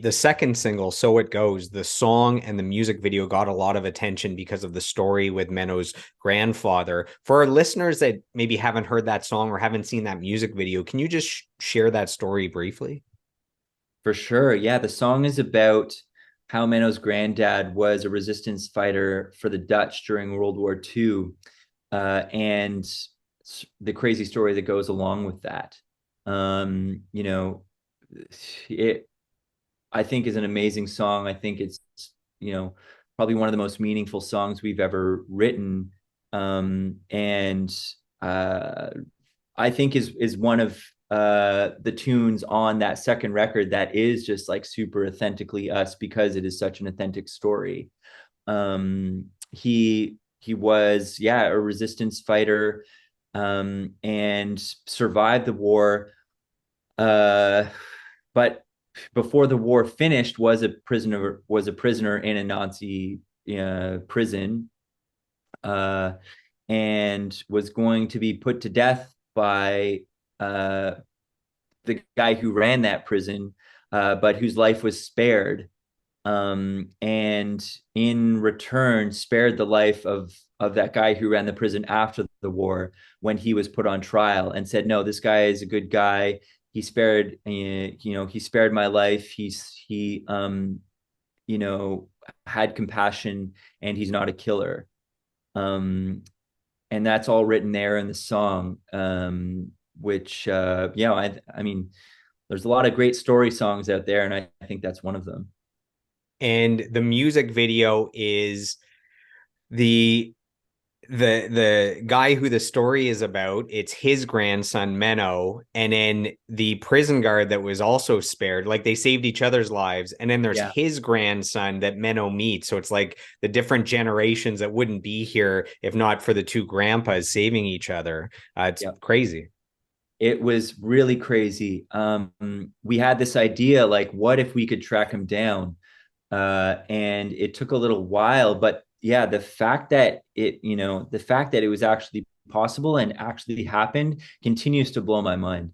the second single, So It Goes, the song and the music video got a lot of attention because of the story with Menno's grandfather. For our listeners that maybe haven't heard that song or haven't seen that music video, can you just share that story briefly? For sure. Yeah, the song is about how Menno's granddad was a resistance fighter for the Dutch during World War II, and the crazy story that goes along with that. You know, it I think is an amazing song. I think it's, you know, probably one of the most meaningful songs we've ever written. And uh, I think is one of the tunes on that second record that is just like super authentically us because it is such an authentic story. He was, yeah, a resistance fighter, and survived the war, uh, but before the war finished was a prisoner in a Nazi prison, uh, and was going to be put to death by uh, the guy who ran that prison, but whose life was spared, and in return spared the life of that guy who ran the prison after the war when he was put on trial, and said, no, this guy is a good guy. He spared, he spared my life. He you know had compassion, and he's not a killer. um and that's all written there in the song, which I mean, there's a lot of great story songs out there, and I think that's one of them. And the music video is the the guy who the story is about, it's his grandson Menno, and then the prison guard that was also spared, like they saved each other's lives, and then there's Yeah. his grandson that Menno meets. So it's like the different generations that wouldn't be here if not for the two grandpas saving each other. It's Yeah. crazy. It was really crazy. We had this idea, like, what if we could track him down? And it took a little while, but yeah, the fact that it was actually possible and actually happened continues to blow my mind.